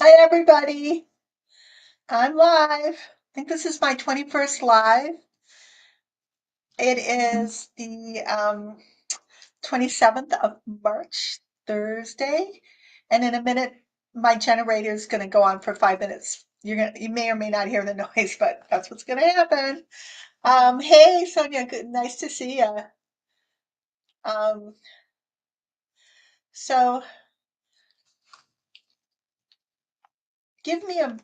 Hi, everybody. I'm live. I think this is my 21st live. It is the 27th of March, Thursday. And in a minute, my generator is going to go on for 5 minutes. You may or may not hear the noise, but that's what's going to happen. Hey, Sonia, good, nice to see you. Um, so give me a.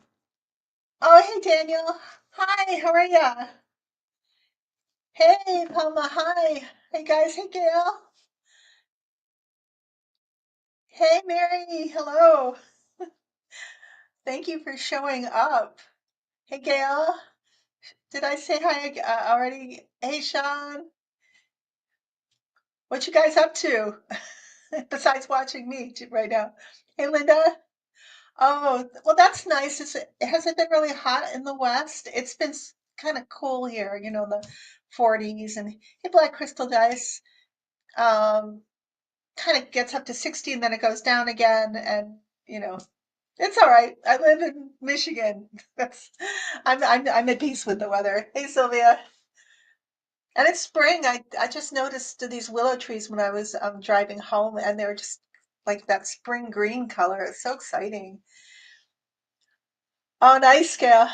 Oh, hey, Daniel. Hi, how are ya? Hey, Palma. Hi. Hey, guys. Hey, Gail. Hey, Mary. Hello. Thank you for showing up. Hey, Gail. Did I say hi already? Hey, Sean. What you guys up to besides watching me right now? Hey, Linda. Oh, well, that's nice. Has it been really hot in the West? It's been kind of cool here, the 40s. And hey, Black Crystal Dice. Um, Kind of gets up to 60 and then it goes down again. And, you know, it's all right. I live in Michigan. That's I'm at peace with the weather. Hey, Sylvia. And it's spring. I just noticed these willow trees when I was driving home, and they're just like that spring green color. It's so exciting. Oh, nice, Gail.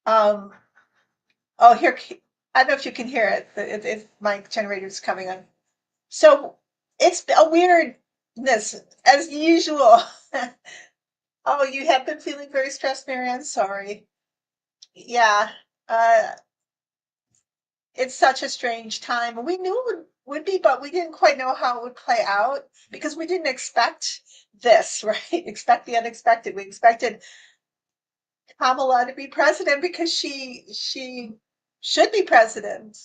Um, oh, here. I don't know if you can hear it. My generator's coming on. So it's a weirdness as usual. Oh, you have been feeling very stressed, Marianne. Sorry. Yeah. Uh, it's such a strange time. We knew it would be, but we didn't quite know how it would play out because we didn't expect this, right? Expect the unexpected. We expected Kamala to be president because she should be president.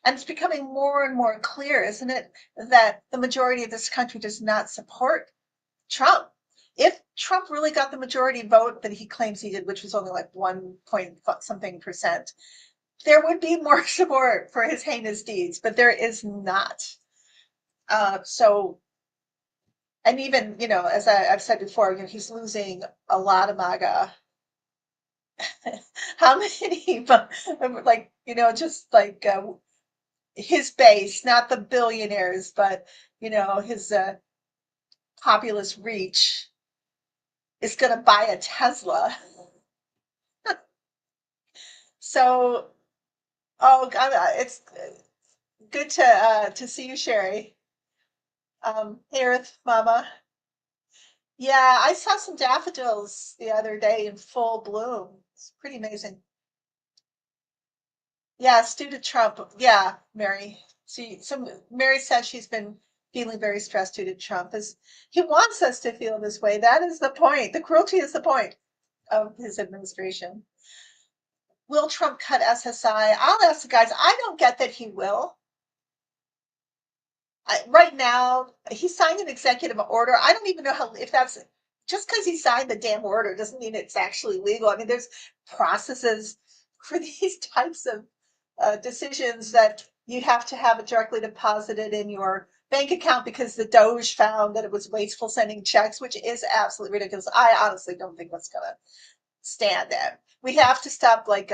And it's becoming more and more clear, isn't it, that the majority of this country does not support Trump. If Trump really got the majority vote that he claims he did, which was only like 1 point something percent, there would be more support for his heinous deeds, but there is not. So, and even, as I've said before, he's losing a lot of MAGA. How many, like, just like his base, not the billionaires, but, his populist reach is going to buy a Tesla. So, oh, God, it's good to see you, Sherry. Hey, Earth Mama. Yeah, I saw some daffodils the other day in full bloom. It's pretty amazing. Yeah, it's due to Trump. Yeah, Mary. See, Mary said she's been feeling very stressed due to Trump. As he wants us to feel this way. That is the point. The cruelty is the point of his administration. Will Trump cut SSI? I'll ask the guys. I don't get that he will. Right now, he signed an executive order. I don't even know how if that's just because he signed the damn order doesn't mean it's actually legal. I mean, there's processes for these types of decisions that you have to have it directly deposited in your bank account because the Doge found that it was wasteful sending checks, which is absolutely ridiculous. I honestly don't think that's going to stand that. We have to stop like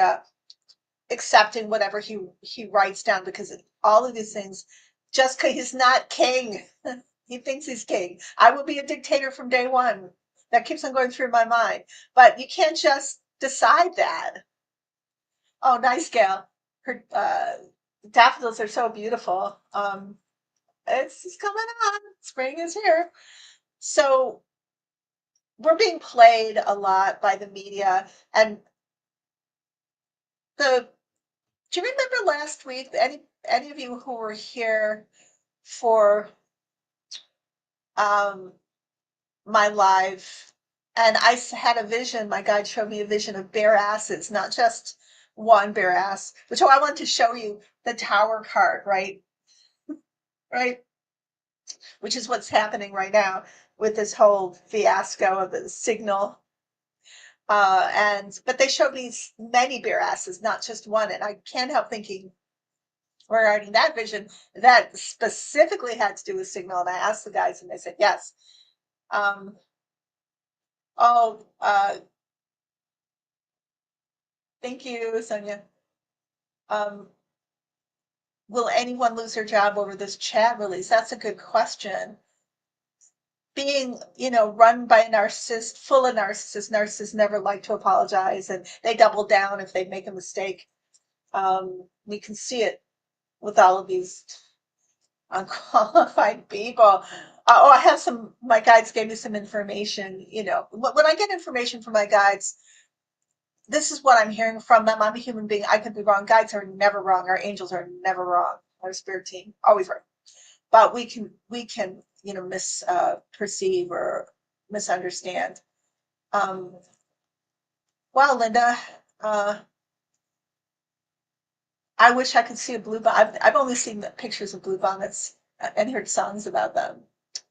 accepting whatever he writes down because all of these things just because he's not king. He thinks he's king. I will be a dictator from day one. That keeps on going through my mind. But you can't just decide that. Oh, nice gal. Her daffodils are so beautiful. It's coming on. Spring is here. So we're being played a lot by the media. And the do you remember last week? Any of you who were here for um, my live, and had a vision. My guide showed me a vision of bare asses, not just one bare ass. Which I want to show you the tower card, right? Right, which is what's happening right now with this whole fiasco of the signal. And but they showed me many bare asses, not just one, and I can't help thinking regarding that vision that specifically had to do with signal. And I asked the guys, and they said yes. Um, Oh, thank you, Sonia. Um, will anyone lose their job over this chat release? That's a good question. Being, run by a narcissist, full of narcissists, narcissists never like to apologize and they double down if they make a mistake. We can see it with all of these unqualified people. I have my guides gave me some information. When I get information from my guides, this is what I'm hearing from them. I'm a human being. I could be wrong. Guides are never wrong. Our angels are never wrong. Our spirit team always right. But we can misperceive or misunderstand. Um, wow, Linda, uh, I wish I could see a blue bonnet. I've only seen the pictures of blue bonnets and heard songs about them.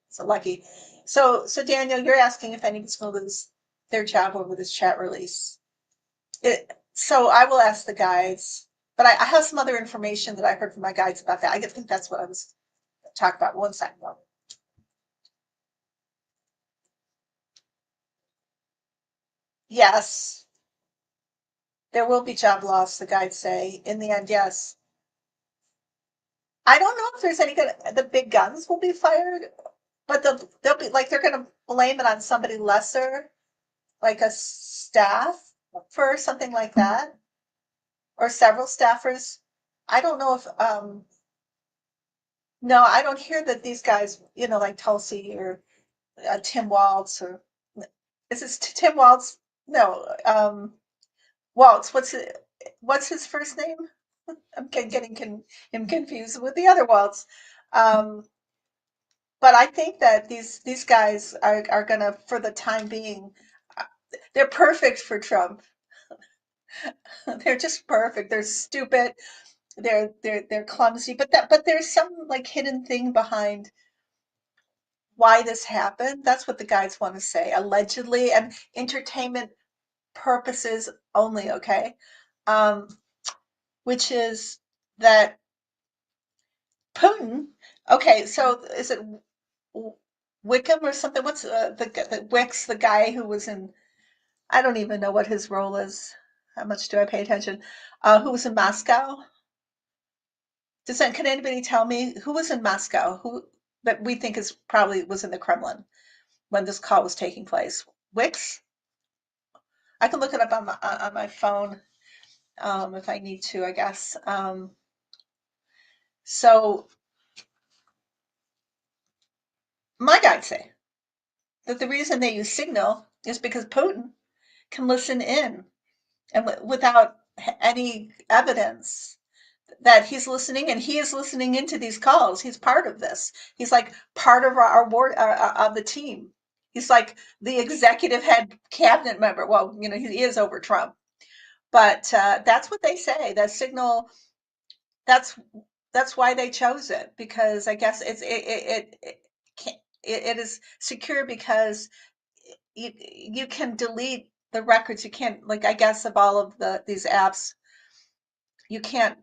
So lucky. So Daniel, you're asking if anyone's going to lose their job over this chat release. So I will ask the guides, but I have some other information that I heard from my guides about that. I think that's what I was talking about. One second. Yes, there will be job loss, the guides say. In the end, yes. I don't know if there's any good, the big guns will be fired, but they'll be like, they're going to blame it on somebody lesser, like a staff for something like that, or several staffers. I don't know if, no, I don't hear that these guys, like Tulsi or Tim Waltz or is this Tim Waltz? No, Waltz. What's his first name? I'm getting him confused with the other Waltz. Um, but I think that these guys are gonna, for the time being, uh, they're perfect for Trump. They're just perfect. They're stupid. They're clumsy. But there's some like hidden thing behind why this happened. That's what the guys want to say. Allegedly, and entertainment purposes only. Okay, um, which is that Putin. Okay, so is it Wickham or something? What's the Wicks, the guy who was in? I don't even know what his role is. How much do I pay attention? Who was in Moscow? Can anybody tell me who was in Moscow? Who that we think is probably was in the Kremlin when this call was taking place? Wicks? I can look it up on my phone if I need to, I guess. So my guides say that the reason they use Signal is because Putin can listen in and without any evidence that he's listening, and he is listening into these calls. He's part of this. He's like part of our board of the team. He's like the executive head cabinet member. Well, he is over Trump, but that's what they say. That Signal. That's that's why they chose it, because I guess it is secure because you can delete the records. You can't, like, I guess of all of these apps, you can't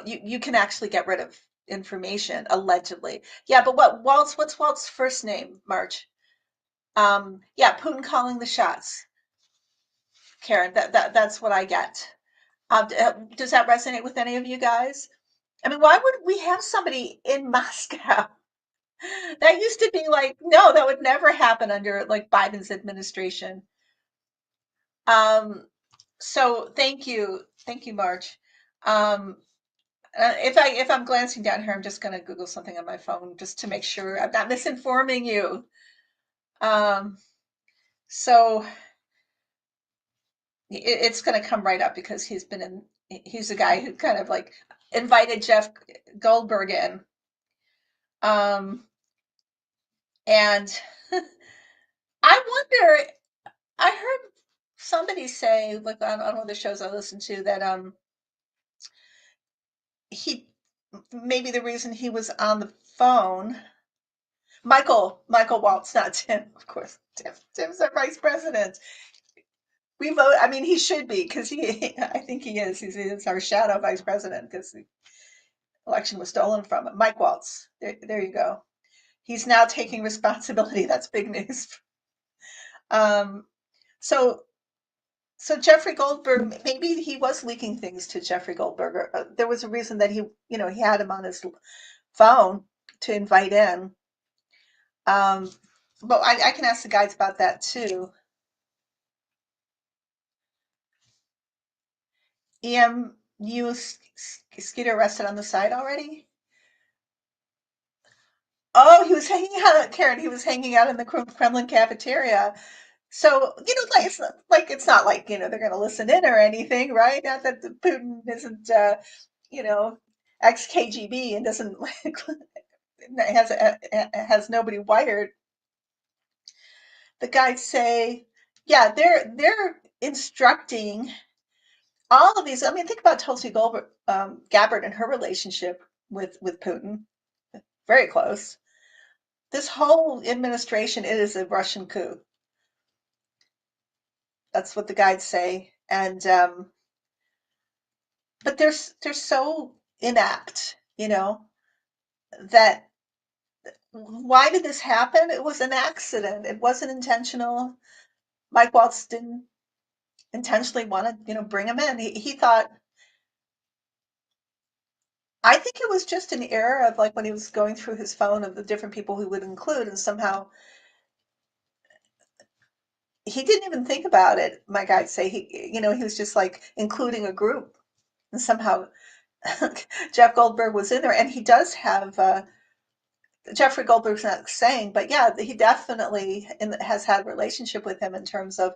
you can actually get rid of information allegedly. Yeah, but what's Walt's first name, March? Yeah, Putin calling the shots. Karen, that's what I get. Does that resonate with any of you guys? I mean, why would we have somebody in Moscow? That used to be like, no, that would never happen under like Biden's administration. Um, so thank you, March. Um, if I'm glancing down here, I'm just going to Google something on my phone just to make sure I'm not misinforming you. Um, so it's going to come right up because he's the guy who kind of like invited Jeff Goldberg in. Um, and I wonder, I heard somebody say, like on one of the shows I listened to, that he maybe the reason he was on the phone. Michael Waltz, not Tim, of course. Tim's our vice president. We vote. I mean, he should be because he. I think he is. He's our shadow vice president because the election was stolen from him. Mike Waltz. There you go. He's now taking responsibility. That's big news. Um, so so Jeffrey Goldberg, maybe he was leaking things to Jeffrey Goldberg. There was a reason that he had him on his phone to invite in. Um, but I can ask the guys about that too. EMU Skeeter arrested on the side already? Oh, he was hanging out, Karen. He was hanging out in the Kremlin cafeteria. So, it's not like, they're going to listen in or anything, right? Not that Putin isn't, ex-KGB and doesn't like has nobody wired. The guys say, yeah, they're instructing all of these. I mean, think about Tulsi Gabbard and her relationship with Putin. Very close. This whole administration, it is a Russian coup. That's what the guides say. And but they're so inept, that why did this happen? It was an accident. It wasn't intentional. Mike Waltz didn't intentionally want to, bring him in. He thought, I think it was just an error of like when he was going through his phone of the different people he would include, and somehow he didn't even think about it. My guides say he was just like including a group, and somehow Jeff Goldberg was in there, and he does have Jeffrey Goldberg's not saying, but yeah, he definitely has had a relationship with him in terms of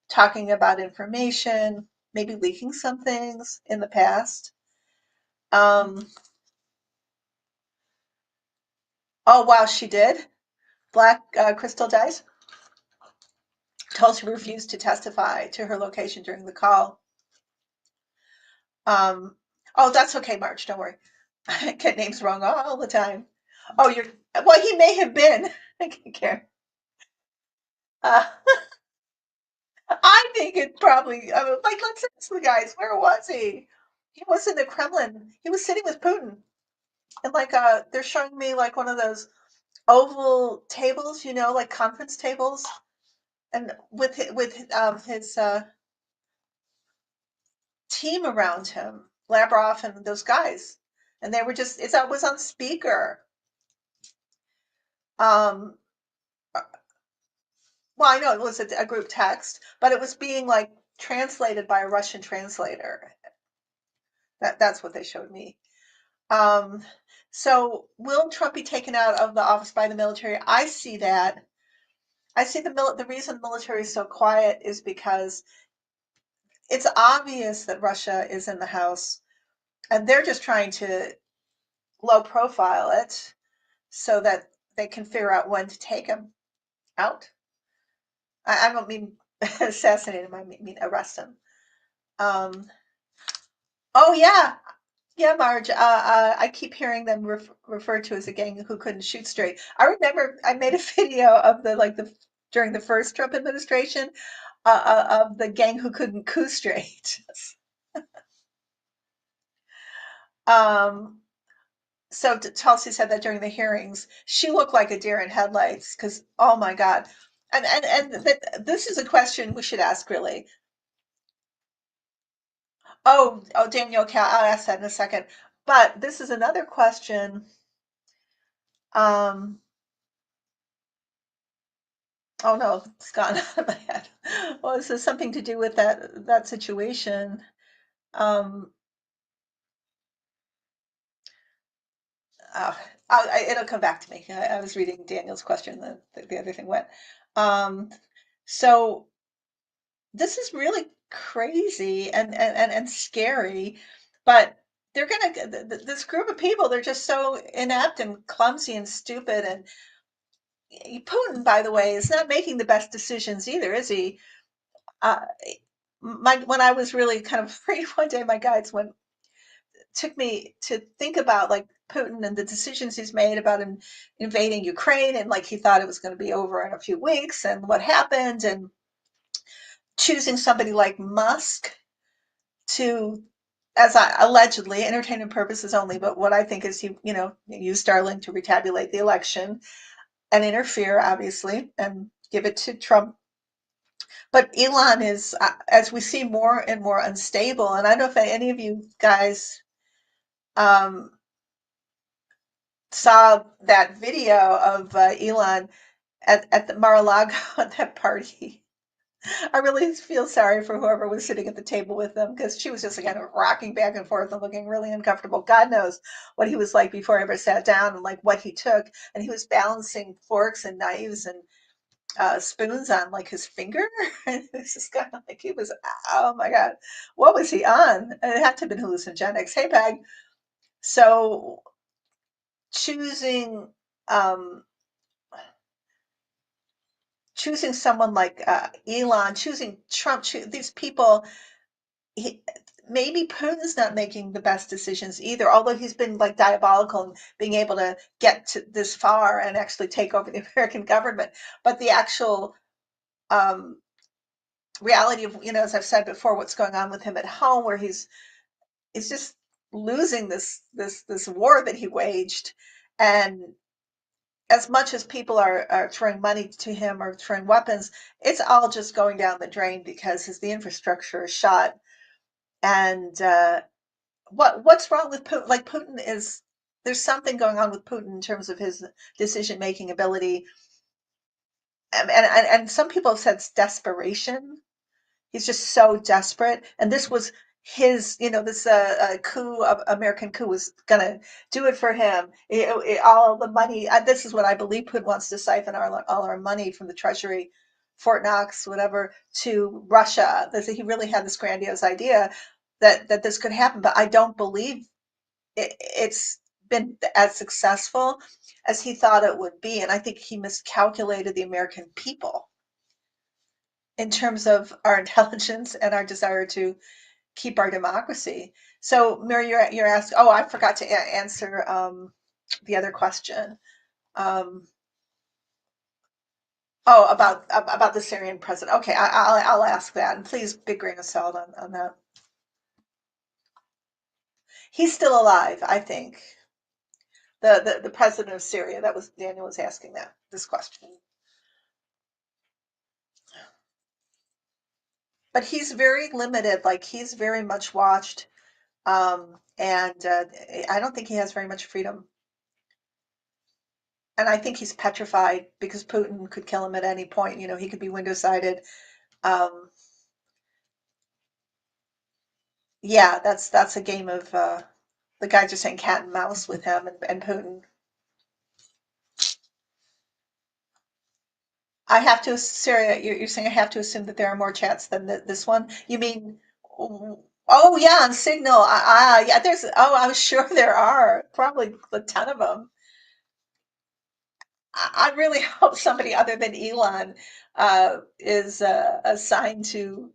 talking about information, maybe leaking some things in the past. Um, oh wow, she did. Black Crystal dies. Tulsi refused to testify to her location during the call. Um, oh, that's okay, March. Don't worry. I get names wrong all the time. Oh, well. He may have been. I don't care. Uh, I think it probably. Like, let's ask the guys. Where was he? He was in the Kremlin. He was sitting with Putin, and like, they're showing me like one of those oval tables, like conference tables, and with his team around him, Lavrov and those guys, and they were just. It was on speaker. Um, well, I know it was a group text, but it was being like translated by a Russian translator. That's what they showed me. Um, so will Trump be taken out of the office by the military? I see that. I see the reason the military is so quiet is because it's obvious that Russia is in the house, and they're just trying to low profile it so that they can figure out when to take him out. I don't mean assassinate him. I mean arrest him. Um, oh yeah, yeah, Marge. I keep hearing them referred to as a gang who couldn't shoot straight. I remember I made a video of the during the first Trump administration of the gang who couldn't coup straight. um, so Tulsi said that during the hearings, she looked like a deer in headlights because oh my God, and this is a question we should ask really. Oh, Daniel, I'll ask that in a second. But this is another question. Um, Oh no, it's gone out of my head. Well, this has something to do with that situation. Um, uh, it'll come back to me. I was reading Daniel's question, the other thing went. Um, so this is really crazy and scary, but they're gonna this group of people. They're just so inept and clumsy and stupid. And Putin, by the way, is not making the best decisions either, is he? Uh, when I was really kind of afraid one day, my guides took me to think about like Putin and the decisions he's made about invading Ukraine, and like he thought it was going to be over in a few weeks, and what happened, and choosing somebody like Musk to, as I allegedly entertainment purposes only, but what I think is he, use Starlink to retabulate the election and interfere, obviously, and give it to Trump But Elon is, as we see more and more unstable, and I don't know if any of you guys um, saw that video of Elon at the Mar-a-Lago at that party. I really feel sorry for whoever was sitting at the table with them because she was just kind of rocking back and forth and looking really uncomfortable. God knows what he was like before he ever sat down and like what he took. And he was balancing forks and knives and spoons on like his finger. And it was just kind of like he was, oh my God, what was he on? It had to have been hallucinogenics. Hey, Peg. So choosing um, choosing someone like Elon, choosing Trump, these people, he, maybe Putin's not making the best decisions either, although he's been like diabolical in being able to get to this far and actually take over the American government. But the actual um, reality of, as I've said before, what's going on with him at home, where he's just losing this war that he waged, and as much as people are throwing money to him or throwing weapons, it's all just going down the drain because the infrastructure is shot. And what's wrong with Putin? Like Putin is there's something going on with Putin in terms of his decision making ability, and some people have said it's desperation. He's just so desperate, and this was his, this coup of American coup was gonna do it for him. All the money. This is what I believe. Putin wants to siphon all our money from the treasury, Fort Knox, whatever, to Russia. He really had this grandiose idea that this could happen, but I don't believe it's been as successful as he thought it would be, and I think he miscalculated the American people in terms of our intelligence and our desire to keep our democracy. So, Mary, you're asked. Oh, I forgot to answer the other question. Um, oh, about the Syrian president. Okay, I'll ask that, and please, big grain of salt on that. He's still alive, I think. The president of Syria. That was Daniel was asking this question. But he's very limited. Like he's very much watched, and I don't think he has very much freedom. And I think he's petrified because Putin could kill him at any point. He could be window-sided. Um, yeah, that's a game of the guys are saying cat and mouse with him and Putin. I have to, Sarah, you're saying I have to assume that there are more chats than this one. You mean, oh yeah, on Signal. Yeah, I was sure there are probably a ton of them. I really hope somebody other than Elon is assigned to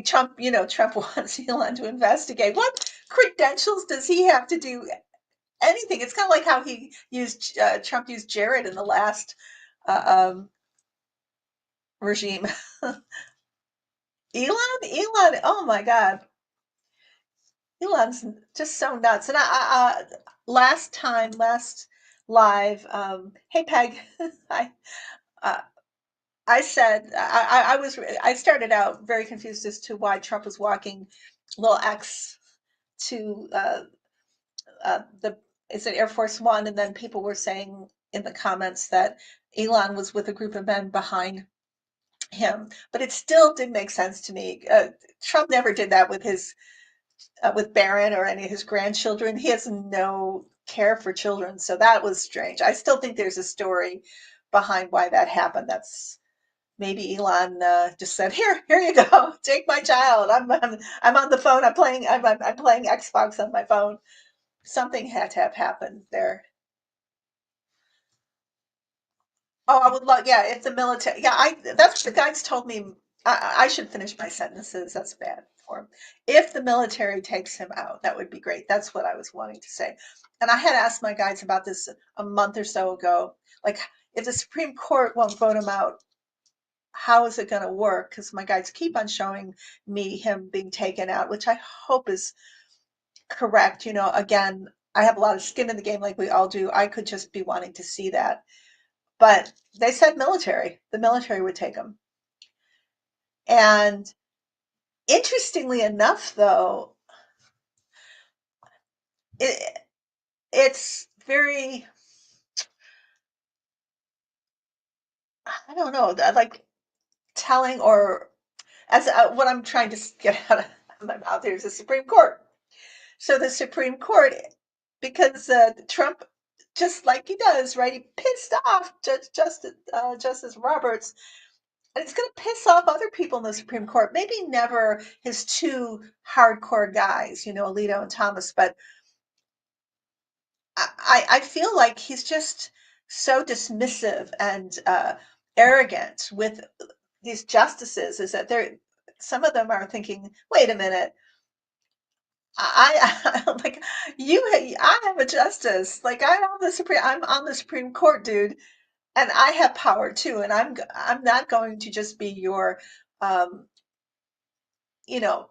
Trump. Trump wants Elon to investigate. What credentials does he have to do anything? It's kind of like how he used Trump used Jared in the last regime. Elon, oh my God, Elon's just so nuts. And last live, hey Peg, I uh, I said I started out very confused as to why Trump was walking little X to the is it Air Force One, and then people were saying in the comments that Elon was with a group of men behind him, but it still didn't make sense to me. Trump never did that with Barron or any of his grandchildren. He has no care for children, so that was strange. I still think there's a story behind why that happened. That's maybe Elon just said, "Here you go, take my child. I'm on the phone. I'm playing Xbox on my phone." Something had to have happened there. Oh, I would love, yeah, if the military, yeah, that's what the guys told me. I should finish my sentences. That's bad form. If the military takes him out, that would be great. That's what I was wanting to say. And I had asked my guides about this a month or so ago. Like, if the Supreme Court won't vote him out, how is it going to work? Because my guides keep on showing me him being taken out, which I hope is correct. Again, I have a lot of skin in the game like we all do. I could just be wanting to see that. but they said the military would take him. And interestingly enough, though, it, it's very, I don't know, like telling or as what I'm trying to get out of my mouth here is the Supreme Court. So the Supreme Court, because Trump, just like he does, right? He pissed off Justice Roberts, and it's going to piss off other people in the Supreme Court. Maybe never his two hardcore guys, Alito and Thomas, but I feel like he's just so dismissive and arrogant with these justices. Is that some of them are thinking, wait a minute, I like I am a justice. Like I'm on the Supreme Court, dude, and I have power too. And I'm not going to just be your, um,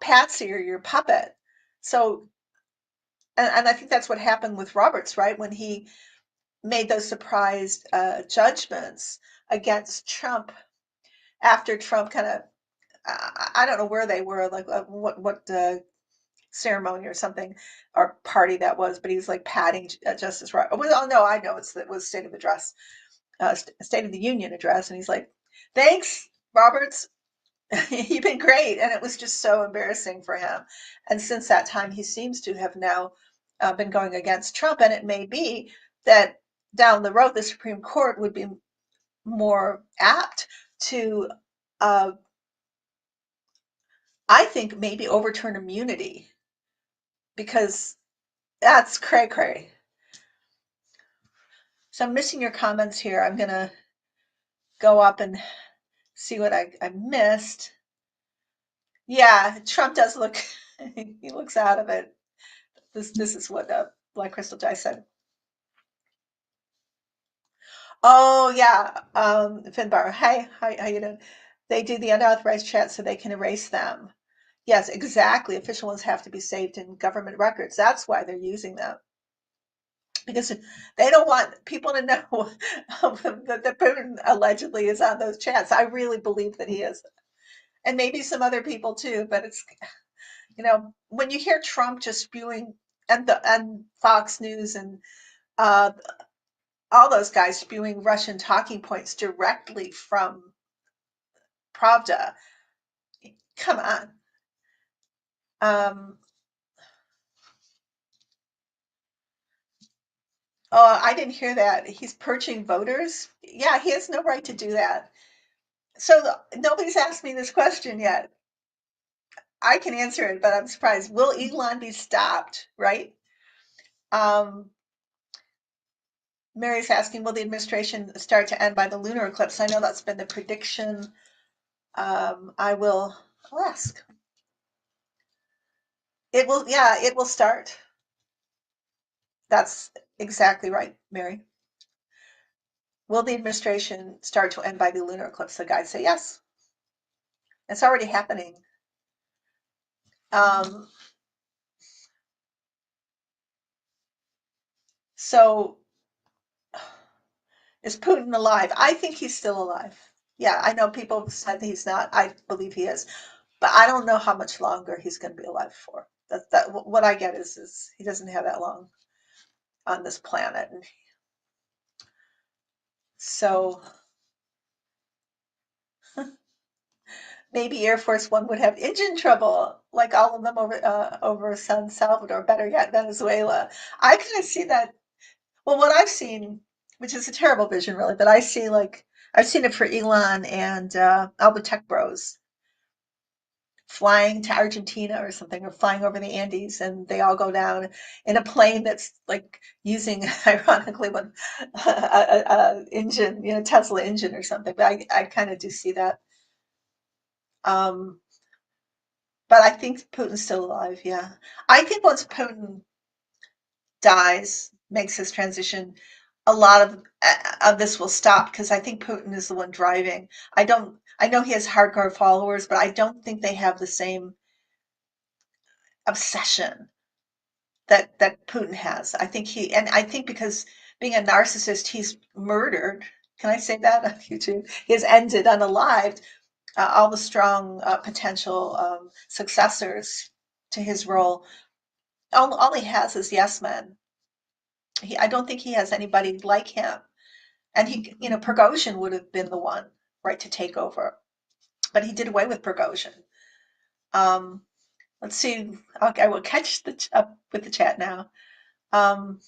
patsy or your puppet. So, and I think that's what happened with Roberts, right? When he made those surprise judgments against Trump after Trump kind of, I don't know where they were, like what ceremony or something or party that was, but he was like patting Justice Roberts. Oh no, I know it was State of Address, State of the Union address, and he's like, "Thanks, Roberts, you've been great," and it was just so embarrassing for him. And since that time, he seems to have now been going against Trump, and it may be that down the road the Supreme Court would be more apt to, uh, I think, maybe overturn immunity because that's cray cray. So I'm missing your comments here. I'm gonna go up and see what I missed. Yeah, Trump does look, he looks out of it. This is what Black Crystal Jai said. Oh yeah, Finbar. Hey, how you doing? They do the unauthorized chat so they can erase them. Yes, exactly. Official ones have to be saved in government records. That's why they're using them. Because they don't want people to know that Putin allegedly is on those chats. I really believe that he is. And maybe some other people too, but it's, when you hear Trump just spewing and Fox News and uh, all those guys spewing Russian talking points directly from Pravda, come on. Um, oh, I didn't hear that. He's purging voters. Yeah, he has no right to do that. So nobody's asked me this question yet. I can answer it, but I'm surprised. Will Elon be stopped? Right? Um, Mary's asking, will the administration start to end by the lunar eclipse? I know that's been the prediction. I'll ask. It will, yeah, it will start. That's exactly right, Mary. Will the administration start to end by the lunar eclipse? The guys say yes. It's already happening. Um, so is Putin alive? I think he's still alive. Yeah, I know people have said he's not. I believe he is, but I don't know how much longer he's going to be alive for. What I get is he doesn't have that long on this planet, and so maybe Air Force One would have engine trouble, like all of them over San Salvador, better yet, Venezuela. I kind of see that. Well, what I've seen, which is a terrible vision, really, but I've seen it for Elon and all the tech bros flying to Argentina or something, or flying over the Andes, and they all go down in a plane that's like using, ironically, one engine, Tesla engine or something. But I kind of do see that. Um, but I think Putin's still alive. Yeah, I think once Putin dies, makes his transition, a lot of this will stop because I think Putin is the one driving. I know he has hardcore followers, but I don't think they have the same obsession that Putin has. I think because being a narcissist, he's murdered Can I say that on YouTube? He has ended, unalived, all the strong potential successors to his role. All he has is yes men. I don't think he has anybody like him. And Prigozhin would have been the one, right, to take over, but he did away with Prigozhin. Um, let's see. Okay, I will catch up with the chat now. Um,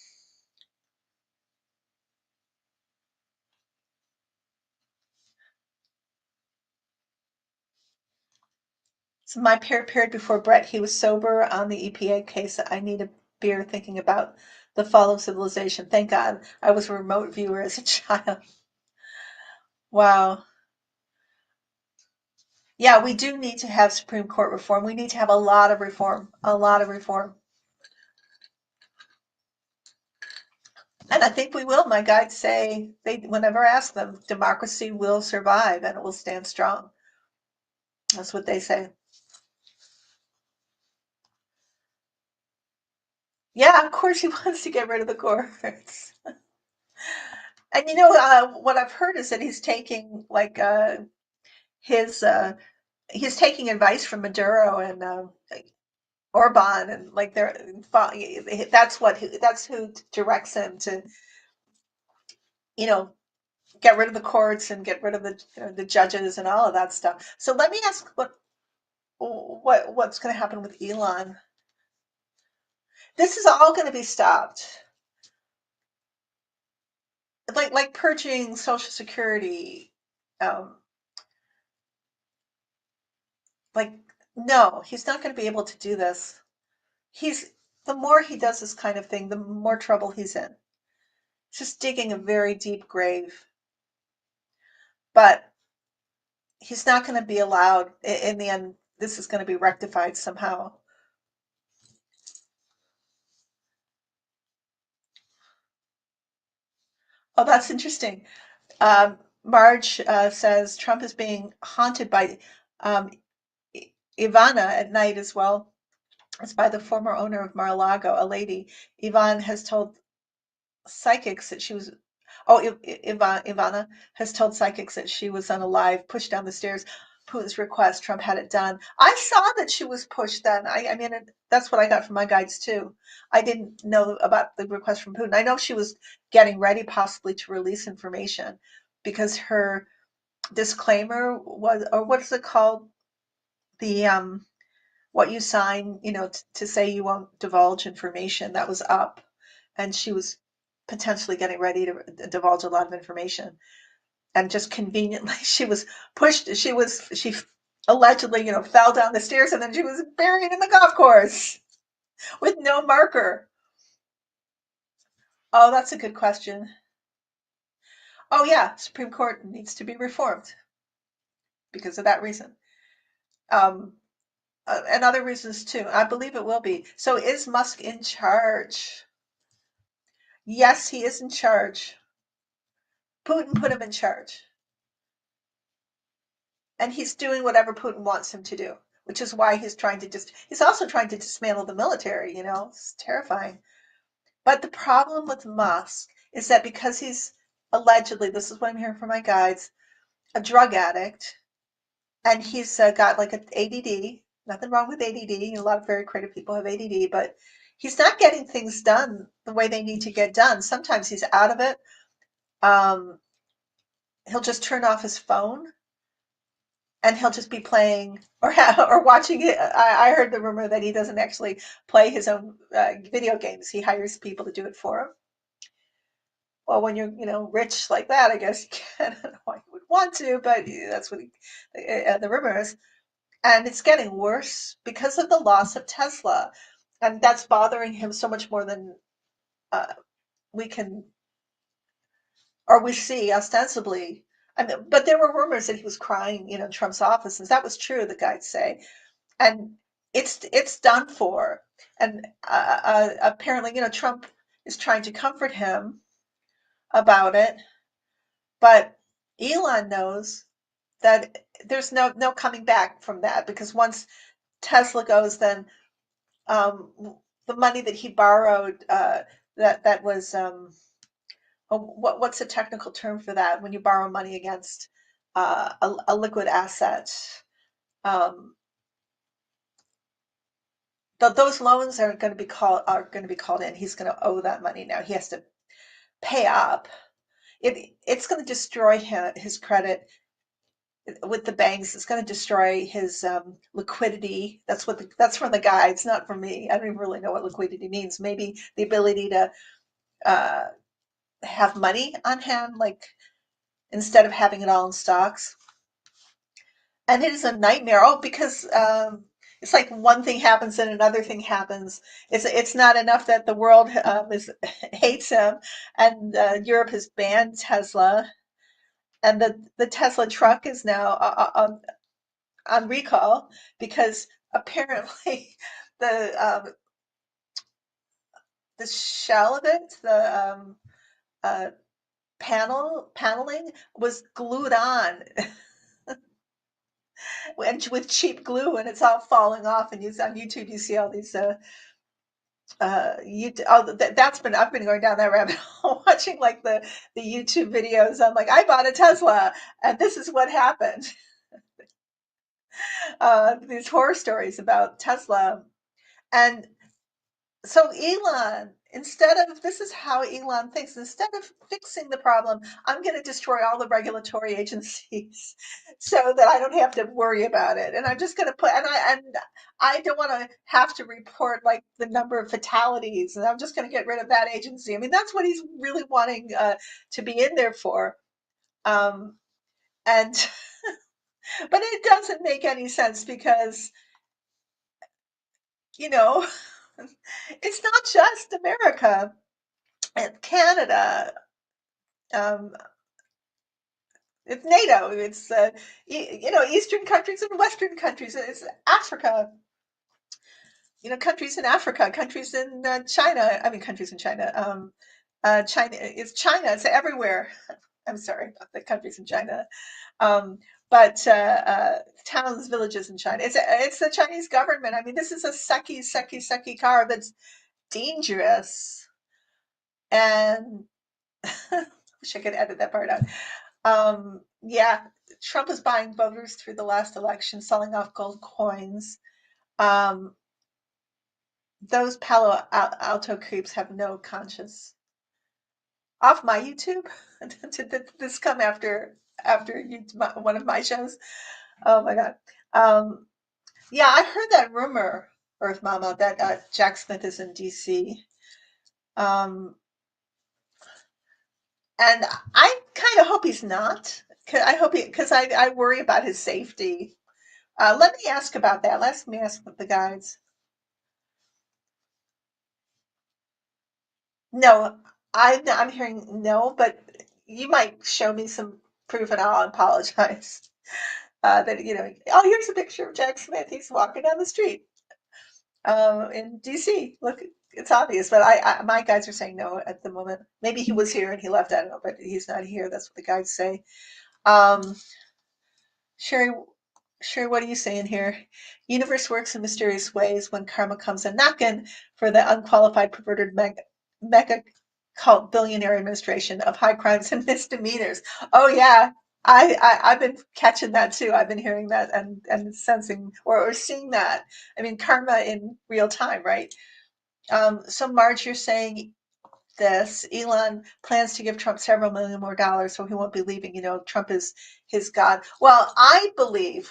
so my pair paired before Brett. He was sober on the EPA case. I need a beer thinking about the fall of civilization. Thank God I was a remote viewer as a child. Wow. Yeah, we do need to have Supreme Court reform. We need to have a lot of reform, a lot of reform. And I think we will. My guides say they whenever I ask them, democracy will survive and it will stand strong. That's what they say. Yeah, of course he wants to get rid of the courts. And what I've heard is that he's taking his he's taking advice from Maduro and Orban, and like that's who directs him to you know get rid of the courts and get rid of the judges and all of that stuff. So let me ask what's going to happen with Elon. This is all going to be stopped, like purging Social Security. Um, like no, he's not going to be able to do this. He's The more he does this kind of thing, the more trouble he's in. It's just digging a very deep grave. But he's not going to be allowed. In the end, this is going to be rectified somehow. Oh, that's interesting. Marge says Trump is being haunted by um, Ivana at night as well as by the former owner of Mar-a-Lago, a lady. Ivan has told psychics that she was. Oh, Ivana has told psychics that she was unalive, pushed down the stairs. Putin's request, Trump had it done. I saw that she was pushed then. I mean, that's what I got from my guides too. I didn't know about the request from Putin. I know she was getting ready possibly to release information because her disclaimer was, or what is it called? The what you sign, to say you won't divulge information, that was up, and she was potentially getting ready to divulge a lot of information, and just conveniently she was pushed. She allegedly, fell down the stairs, and then she was buried in the golf course with no marker. Oh, that's a good question. Oh yeah, Supreme Court needs to be reformed because of that reason. Um, and other reasons too. I believe it will be. So is Musk in charge? Yes, he is in charge. Putin put him in charge. And he's doing whatever Putin wants him to do, which is why he's also trying to dismantle the military, It's terrifying. But the problem with Musk is that because he's allegedly, this is what I'm hearing from my guides, a drug addict, and he's got like an ADD. Nothing wrong with ADD. A lot of very creative people have ADD, but he's not getting things done the way they need to get done. Sometimes he's out of it. Um, he'll just turn off his phone and he'll just be playing or watching it. I heard the rumor that he doesn't actually play his own video games. He hires people to do it for him. Well, when you're rich like that, I guess you can. I don't know why you would want to, but that's what the rumor is. And it's getting worse because of the loss of Tesla, and that's bothering him so much more than uh, we can or we see ostensibly. I mean, but there were rumors that he was crying, in Trump's office, and that was true. The guys say, and it's done for. And apparently, Trump is trying to comfort him about it, but Elon knows that there's no coming back from that because once Tesla goes, then the money that he borrowed that was what's the technical term for that when you borrow money against a liquid asset? Um, those loans are going to be called in. He's going to owe that money now. He has to pay up. It's going to destroy his credit with the banks. It's going to destroy his liquidity. That's from the guy. It's not from me. I don't even really know what liquidity means. Maybe the ability to uh, have money on hand, like instead of having it all in stocks. And it is a nightmare. Oh, because it's like one thing happens and another thing happens. It's not enough that the world hates him, and Europe has banned Tesla, and the Tesla truck is now on recall because apparently the um, the shell of it, the uh, paneling was glued on and with cheap glue, and it's all falling off. And on YouTube, you see all these. That's been I've been going down that rabbit hole watching like the YouTube videos. I'm like, I bought a Tesla, and this is what happened. These horror stories about Tesla, and so Elon, this is how Elon thinks. Instead of fixing the problem, I'm going to destroy all the regulatory agencies so that I don't have to worry about it. And I'm just going to I don't want to have to report like the number of fatalities. And I'm just going to get rid of that agency. I mean, that's what he's really wanting to be in there for. Um, and but it doesn't make any sense because you know it's not just America and Canada. Um, it's NATO. It's Eastern countries and Western countries. It's Africa. Countries in Africa, countries in China. I mean, countries in China. China. It's China. It's everywhere. I'm sorry about the countries in China. Um, but towns, villages in China. It's the Chinese government. I mean, this is a sucky car that's dangerous. And wish I could edit that part out. Yeah, Trump was buying voters through the last election, selling off gold coins. Um, those Alto creeps have no conscience. Off my YouTube? Did this come after one of my shows? Oh my God. Um, yeah, I heard that rumor, Earth Mama, that Jack Smith is in DC. Um, and I kind of hope he's not. I hope because I worry about his safety. Let me ask about that. Let me ask the guides. No, I'm hearing no, but you might show me some proof and I'll apologize. Oh, here's a picture of Jack Smith. He's walking down the street in DC. Look, it's obvious, but my guides are saying no at the moment. Maybe he was here and he left. I don't know, but he's not here. That's what the guides say. Um, Sherry, Sherry, what are you saying here? Universe works in mysterious ways when karma comes a knocking for the unqualified, perverted mega cult billionaire administration of high crimes and misdemeanors. Oh yeah, I've been catching that too. I've been hearing that and sensing or seeing that. I mean, karma in real time, right? So Marge, you're saying this. Elon plans to give Trump several million more dollars, so he won't be leaving. Trump is his god. Well, I believe,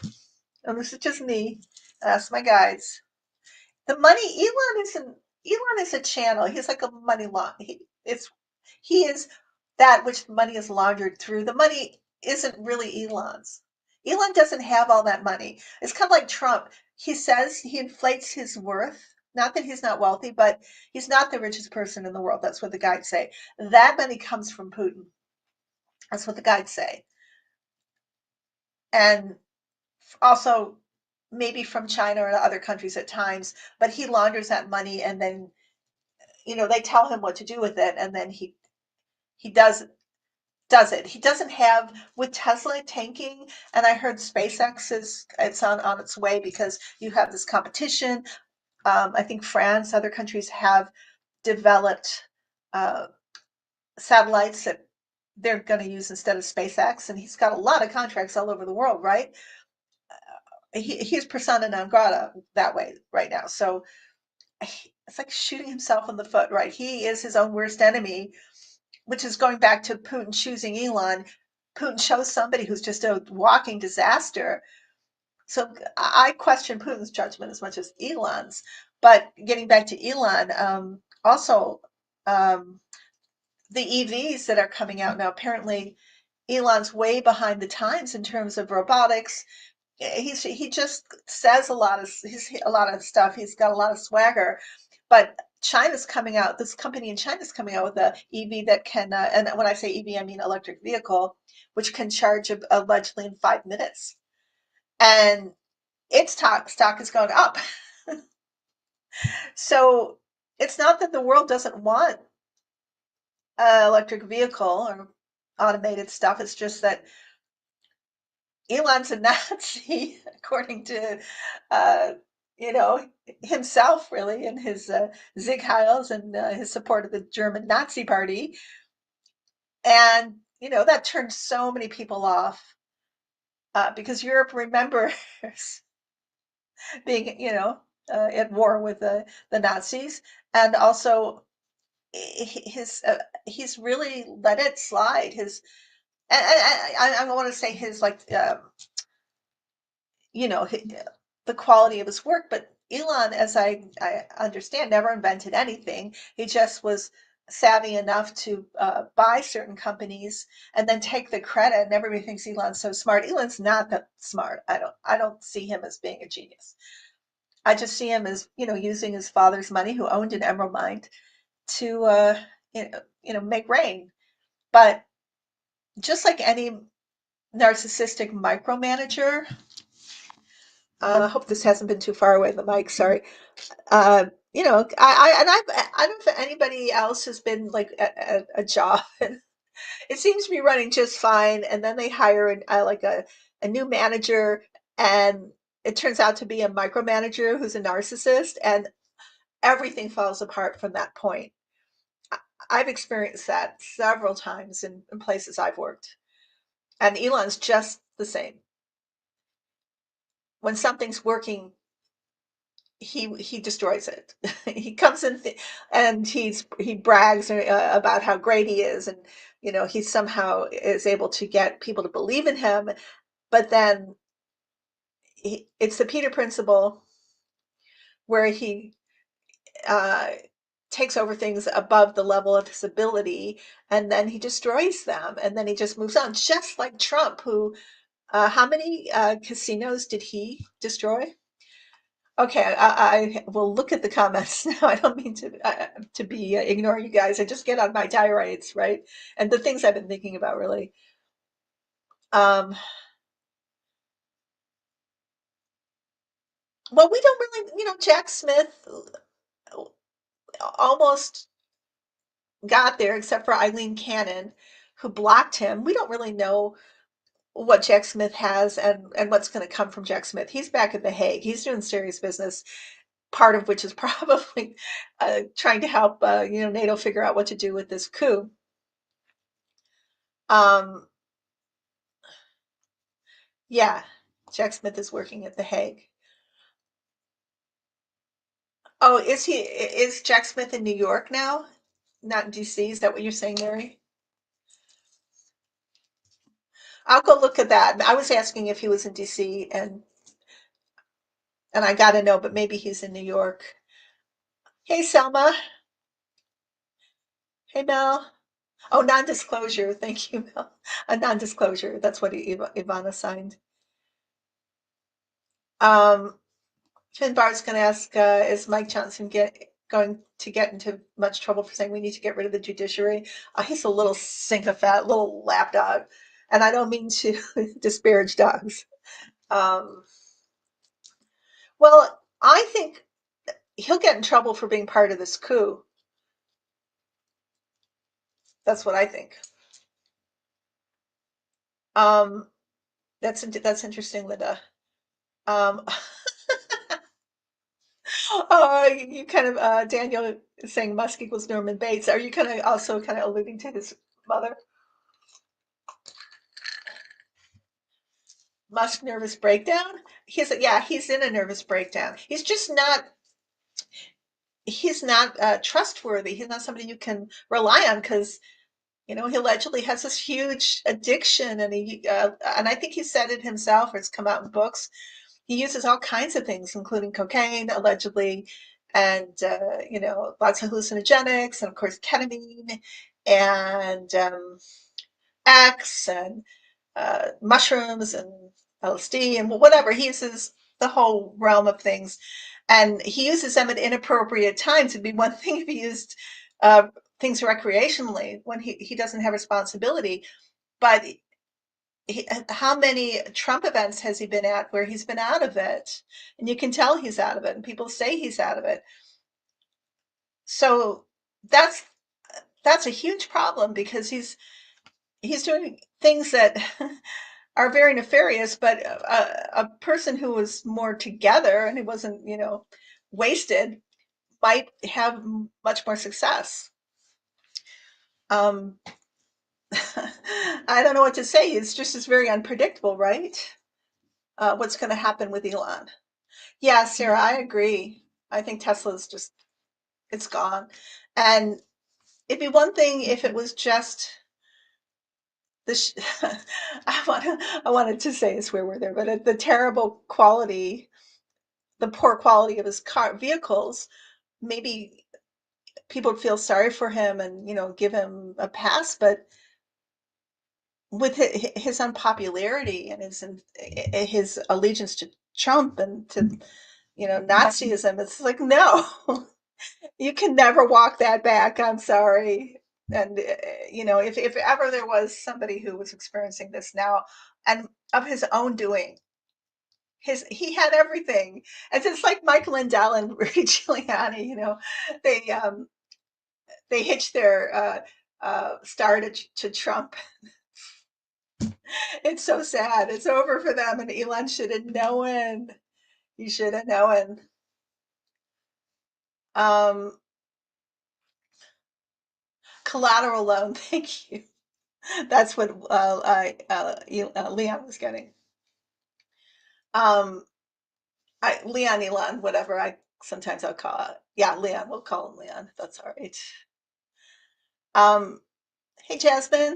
and this is just me, ask my guides. The money, Elon is a channel. He's like a money laund. He is that which money is laundered through. The money isn't really Elon's. Elon doesn't have all that money. It's kind of like Trump. He says he inflates his worth. Not that he's not wealthy, but he's not the richest person in the world. That's what the guides say. That money comes from Putin. That's what the guides say. And also maybe from China or other countries at times, but he launders that money and then they tell him what to do with it, and then he does it. He doesn't have with Tesla tanking, and I heard SpaceX it's on its way because you have this competition. I think France, other countries have developed uh, satellites that they're going to use instead of SpaceX, and he's got a lot of contracts all over the world, right? He's persona non grata that way right now. So it's like shooting himself in the foot, right? He is his own worst enemy, which is going back to Putin choosing Elon. Putin chose somebody who's just a walking disaster. So I question Putin's judgment as much as Elon's. But getting back to Elon, also um, the EVs that are coming out now, apparently Elon's way behind the times in terms of robotics. He just says a lot of stuff. He's got a lot of swagger, but China's coming out. This company in China's coming out with a EV that can, and when I say EV, I mean electric vehicle, which can charge allegedly in 5 minutes, and its stock is going up. So it's not that the world doesn't want an electric vehicle or automated stuff. It's just that Elon's a Nazi, according to uh, you know himself, really, and his Zig Heils and his support of the German Nazi Party, and that turned so many people off because Europe remembers being at war with the Nazis, and also his he's really let it slide. His and I don't want to say his like you know the quality of his work, but Elon, as I understand, never invented anything. He just was savvy enough to buy certain companies and then take the credit, and everybody thinks Elon's so smart. Elon's not that smart. I don't see him as being a genius. I just see him as using his father's money, who owned an emerald mine, to make rain. But just like any narcissistic micromanager, I hope this hasn't been too far away the mic. Sorry. I don't know if anybody else has been like at a job and it seems to be running just fine, and then they hire like a new manager, and it turns out to be a micromanager who's a narcissist, and everything falls apart from that point. I- I've experienced that several times in places I've worked, and Elon's just the same. When something's working, he destroys it. He comes in and he brags about how great he is, and he somehow is able to get people to believe in him. But then it's the Peter principle, where he uh, takes over things above the level of his ability, and then he destroys them, and then he just moves on, just like Trump, who how many casinos did he destroy? Okay, I will look at the comments now. I don't mean to be ignoring you guys. I just get on my tirades, right? And the things I've been thinking about, really. Um, well, we don't really, Jack Smith almost got there, except for Eileen Cannon, who blocked him. We don't really know what Jack Smith has and what's going to come from Jack Smith. He's back at The Hague. He's doing serious business, part of which is probably trying to help NATO figure out what to do with this coup. Um, yeah, Jack Smith is working at The Hague. Oh, is Jack Smith in New York now? Not in DC? Is that what you're saying, Mary? I'll go look at that. I was asking if he was in DC, and I gotta know, but maybe he's in New York. Hey, Selma. Hey, Mel. Oh, non-disclosure. Thank you, Mel. A non-disclosure. That's what Ivana signed. Um, Finbar's going to ask, is Mike Johnson going to get into much trouble for saying we need to get rid of the judiciary? He's a little sycophant, little lapdog, and I don't mean to disparage dogs. Um, well, I think he'll get in trouble for being part of this coup. That's what I think. Um, that's interesting, Linda. Um, You kind of Daniel is saying Musk equals Norman Bates. Are you kind of also kind of alluding to his mother? Musk nervous breakdown? He's in a nervous breakdown. He's not trustworthy. He's not somebody you can rely on because he allegedly has this huge addiction, and I think he said it himself, or it's come out in books. He uses all kinds of things, including cocaine, allegedly, and lots of hallucinogenics, and of course ketamine, and X, and mushrooms, and LSD, and whatever. He uses the whole realm of things, and he uses them at inappropriate times. It'd be one thing if he used uh, things recreationally when he doesn't have responsibility. But how many Trump events has he been at where he's been out of it? And you can tell he's out of it, and people say he's out of it. So that's that's a huge problem because he's doing things that are very nefarious. But a person who was more together and who wasn't, wasted might have much more success. Um, I don't know what to say. It's very unpredictable, right? What's going to happen with Elon? Yeah, Sarah, I agree. I think Tesla's just it's gone. And it'd be one thing if it was just the I wanted to say a swear word there, but the terrible quality, the poor quality of his car vehicles, maybe people would feel sorry for him and, give him a pass, but with his unpopularity and his allegiance to Trump and to, Nazism, it's like, no. You can never walk that back. I'm sorry. And if ever there was somebody who was experiencing this now, and of his own doing, he had everything. And it's like Michael Lindell and Rudy Giuliani. They they hitched their star to Trump. It's so sad. It's over for them, and Elon should have known. He should have known. Um, Collateral loan. Thank you. That's what Leon was getting. Um, Leon, Elon, whatever. Sometimes I'll call it. Yeah, Leon. We'll call him Leon. That's all right. Um, hey, Jasmine.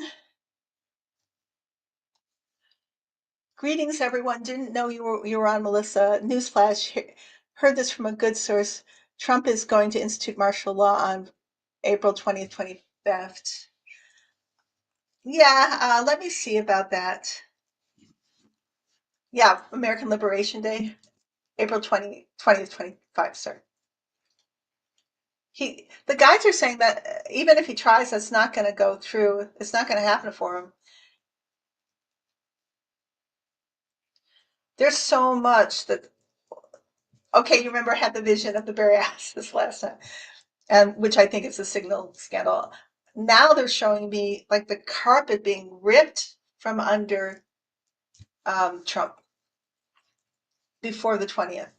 Greetings, everyone. Didn't know you were on, Melissa. Newsflash. Heard this from a good source. Trump is going to institute martial law on April 20th, 25th. Yeah, let me see about that. Yeah, American Liberation Day, April 20th, 25th. Sorry. The guides are saying that even if he tries, that's not going to go through. It's not going to happen for him. There's so much that. Okay, you remember I had the vision of the Berryasses last time, and which I think is a signal scandal. Now they're showing me like the carpet being ripped from under Trump before the 20th,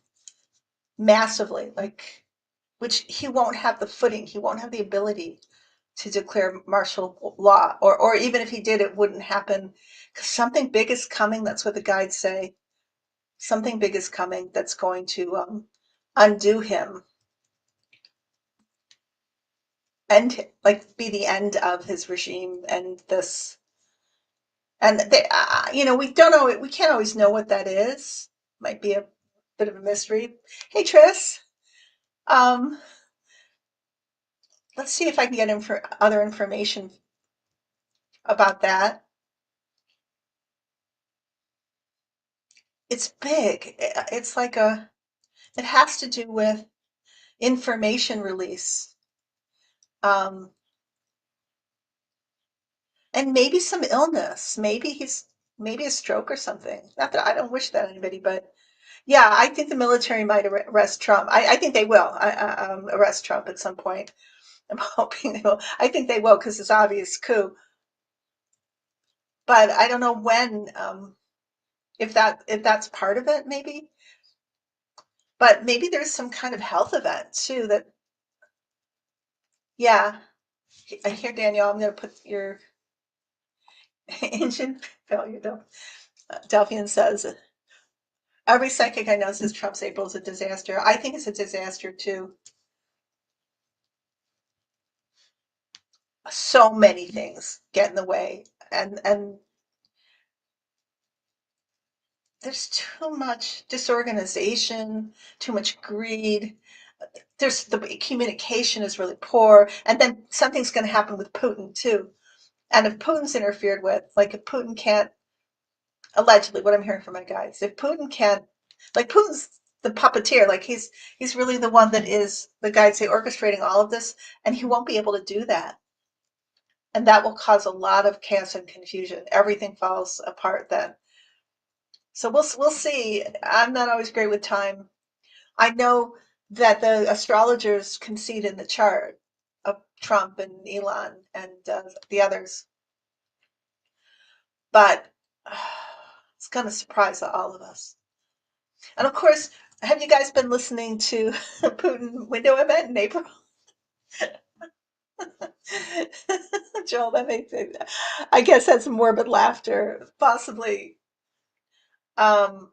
massively, like which he won't have the footing, he won't have the ability to declare martial law, or even if he did, it wouldn't happen because something big is coming. That's what the guides say. Something big is coming that's going to undo him and like be the end of his regime and this. And we don't know. We can't always know what that is. Might be a bit of a mystery. Hey, Tris. Um, let's see if I can get other information about that. It's big. It's like it has to do with information release, um, and maybe some illness. Maybe a stroke or something. Not that I don't wish that on anybody, but yeah, I think the military might arrest Trump. I think they will arrest Trump at some point. I'm hoping they will. I think they will because it's obvious coup. But I don't know when. If that's part of it, maybe. But maybe there's some kind of health event too that, yeah. I hear Danielle, I'm going to put your engine failure. Delphian says, every psychic I know says Trump's April is a disaster. I think it's a disaster too. So many things get in the way, and there's too much disorganization, too much greed. There's the communication is really poor, and then something's going to happen with Putin too. And if Putin's interfered with, like if Putin can't, allegedly, what I'm hearing from my guys, if Putin can't, like Putin's the puppeteer, like he's really the one that is the guy say orchestrating all of this, and he won't be able to do that, and that will cause a lot of chaos and confusion. Everything falls apart then. So we'll see. I'm not always great with time. I know that the astrologers concede in the chart of Trump and Elon and the others, but it's going to surprise all of us. And of course, have you guys been listening to Putin window event in April? Joel, that makes it, I guess that's morbid laughter, possibly. Um,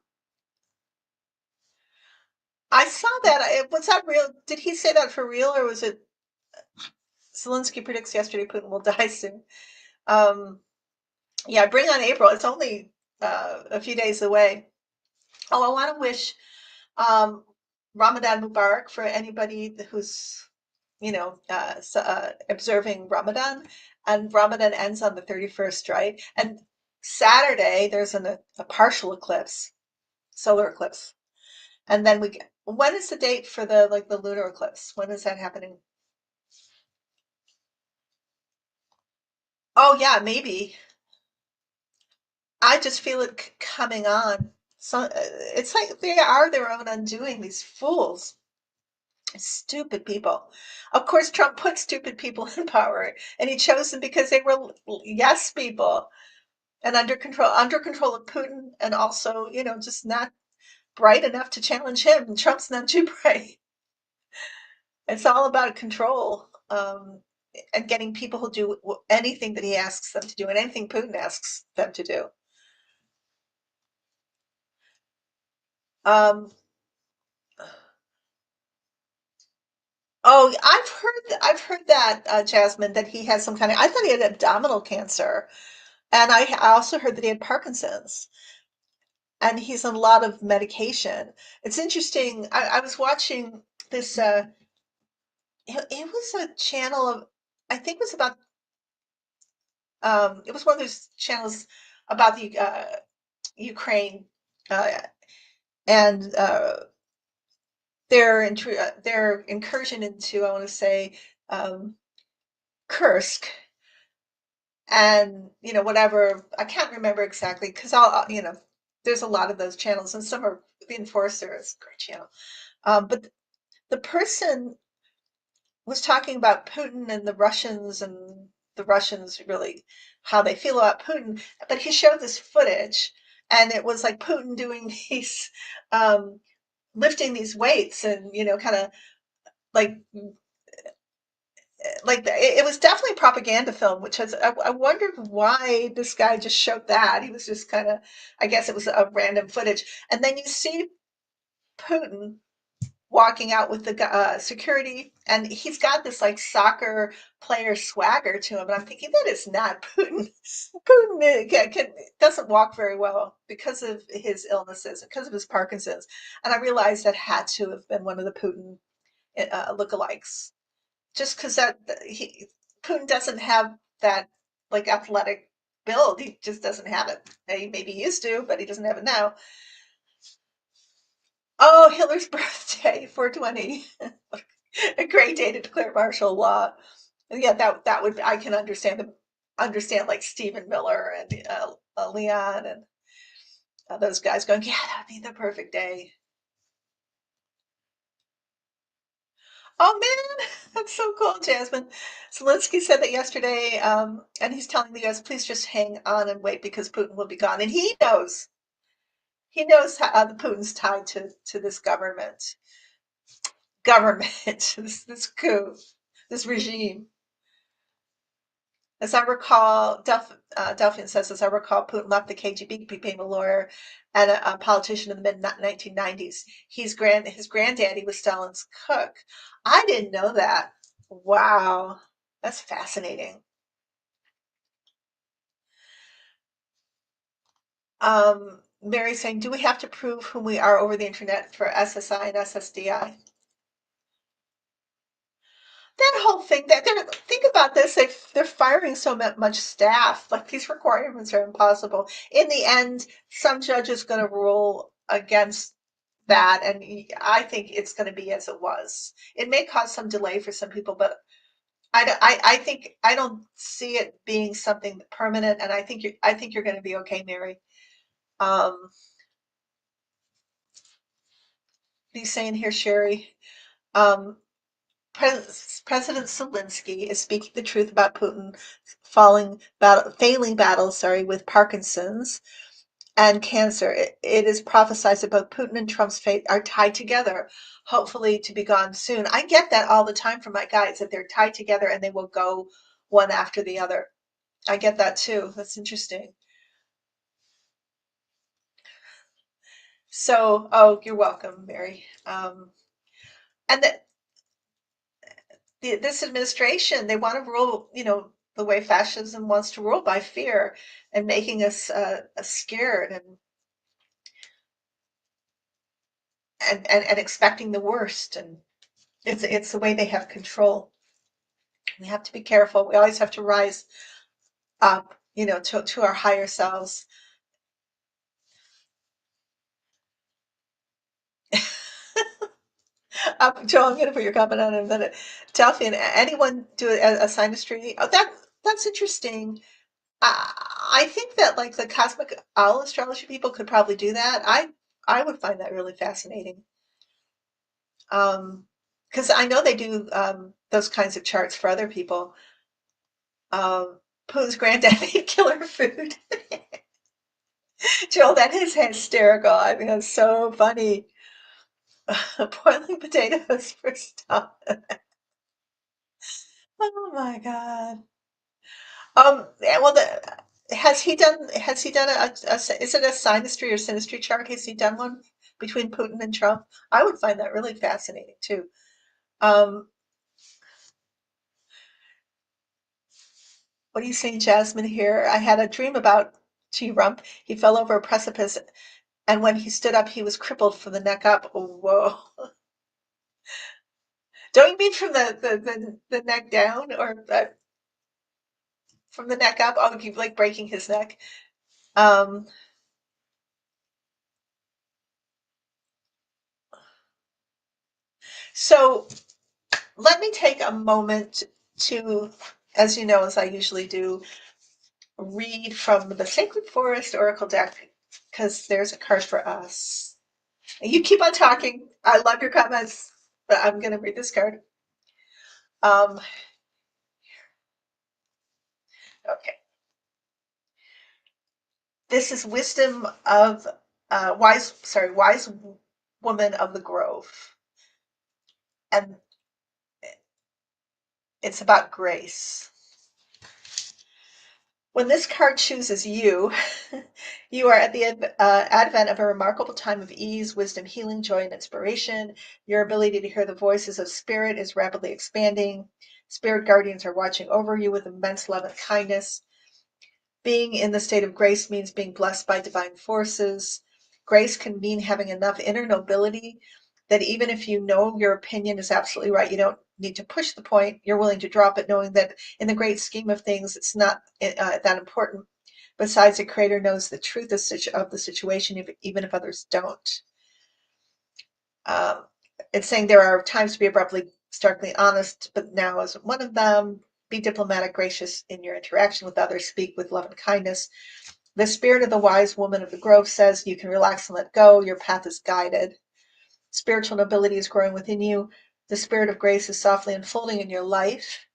I saw that. Was that real? Did he say that for real, or was it Zelensky predicts yesterday Putin will die soon? Um, yeah, bring on April. It's only a few days away. Oh, I want to wish um, Ramadan Mubarak for anybody who's, observing Ramadan. And Ramadan ends on the 31st, right? And Saturday, there's a partial eclipse, solar eclipse. And then when is the date for the lunar eclipse? When is that happening? Oh, yeah, maybe. I just feel it coming on. So it's like they are their own undoing, these fools. Stupid people. Of course, Trump put stupid people in power, and he chose them because they were yes people and under control of Putin, and also, just not bright enough to challenge him. And Trump's not too bright. It's all about control, and getting people who do anything that he asks them to do, and anything Putin asks them to do. Um, oh, I've heard that, Jasmine, that he has some kind of. I thought he had abdominal cancer. And I also heard that he had Parkinson's, and he's on a lot of medication. It's interesting. I was watching this. It was a channel of, I think it was about. It was one of those channels about the Ukraine, uh, and their incursion into, I want to say, um, Kursk, and whatever. I can't remember exactly because there's a lot of those channels, and some are the Enforcer. It's a great channel. But the person was talking about Putin and the Russians really how they feel about Putin. But he showed this footage, and it was like Putin doing these, um, lifting these weights, and kind of like it was definitely a propaganda film, which I wondered why this guy just showed that. He was just kind of, I guess it was a random footage, and then you see Putin walking out with the security, and he's got this like soccer player swagger to him, and I'm thinking that is not Putin. Putin doesn't walk very well because of his illnesses, because of his Parkinson's, and I realized that had to have been one of the Putin lookalikes, just because Putin doesn't have that like athletic build. He just doesn't have it. He maybe used to, but he doesn't have it now. Oh, Hitler's birthday, 420. A great day to declare martial law. And yeah, that would, I can understand like Stephen Miller and Leon and those guys going, yeah, that'd be the perfect day. Oh man, that's so cool, Jasmine. Zelensky said that yesterday, and he's telling the U.S., please just hang on and wait because Putin will be gone, and he knows. he knows how the Putin's tied to this government, this coup, this regime. As I recall, Delphian says, as I recall, Putin left the KGB, became a lawyer and a politician in the mid 1990s. His granddaddy was Stalin's cook. I didn't know that. Wow, that's fascinating. Mary saying, do we have to prove who we are over the internet for SSI and SSDI? That whole thing, think about this, they're firing so much staff, like these requirements are impossible. In the end, some judge is going to rule against that, and I think it's going to be as it was. It may cause some delay for some people, but I think I don't see it being something permanent, and I think you're going to be okay, Mary. Um, he's saying here, Sherry. Um, President Zelensky is speaking the truth about Putin failing battles, with Parkinson's and cancer. It is prophesied that both Putin and Trump's fate are tied together, hopefully to be gone soon. I get that all the time from my guides, that they're tied together and they will go one after the other. I get that too. That's interesting. So, oh, you're welcome, Mary. And that this administration, they want to rule, the way fascism wants to rule, by fear and making us scared and expecting the worst. And it's the way they have control. We have to be careful. We always have to rise up, to our higher selves. Joe, I'm going to put your comment on in a minute. Delphian, anyone do a synastry? Oh, that's interesting. I think that, like, the cosmic owl astrology people could probably do that. I would find that really fascinating. Because I know they do those kinds of charts for other people. Pooh's granddad made killer food. Joel, that is hysterical. I mean, that's so funny. Boiling potatoes for stuff. Oh my God. Yeah, well, has he done is it a synastry or synastry chart? Has he done one between Putin and Trump? I would find that really fascinating too. Um, what are you saying, Jasmine, here? I had a dream about T. Rump. He fell over a precipice, and when he stood up, he was crippled from the neck up. Oh, whoa. Don't you mean from the neck down, or from the neck up? Oh, you like breaking his neck. Um, so let me take a moment to, as you know, as I usually do, read from the Sacred Forest Oracle deck, because there's a card for us. You keep on talking. I love your comments, but I'm going to read this card. Um, okay. This is wisdom of wise woman of the grove, and it's about grace. When this card chooses you, you are at the advent of a remarkable time of ease, wisdom, healing, joy, and inspiration. Your ability to hear the voices of spirit is rapidly expanding. Spirit guardians are watching over you with immense love and kindness. Being in the state of grace means being blessed by divine forces. Grace can mean having enough inner nobility that even if you know your opinion is absolutely right, you don't need to push the point. You're willing to drop it, knowing that in the great scheme of things, it's not that important. Besides, the Creator knows the truth of the situation, even if others don't. Um, it's saying there are times to be abruptly, starkly honest, but now is one of them. Be diplomatic, gracious in your interaction with others. Speak with love and kindness. The spirit of the wise woman of the grove says you can relax and let go. Your path is guided. Spiritual nobility is growing within you. The spirit of grace is softly unfolding in your life.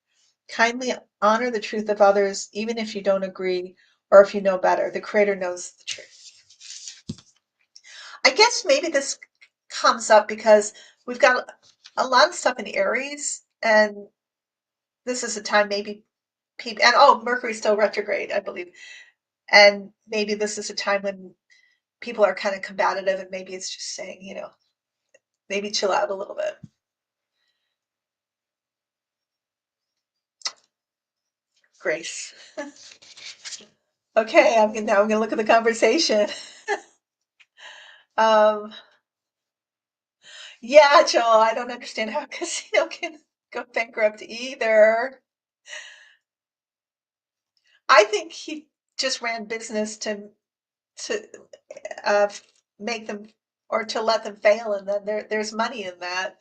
Kindly honor the truth of others, even if you don't agree or if you know better. The Creator knows the truth. I guess maybe this comes up because we've got a lot of stuff in Aries, and this is a time maybe people, and oh, Mercury's still retrograde, I believe. And maybe this is a time when people are kind of combative, and maybe it's just saying, maybe chill out a little bit. Grace. Okay, now I'm gonna look at the conversation. Um, yeah, Joel, I don't understand how a casino can go bankrupt either. I think he just ran business to uh, make them or to let them fail, and then there's money in that.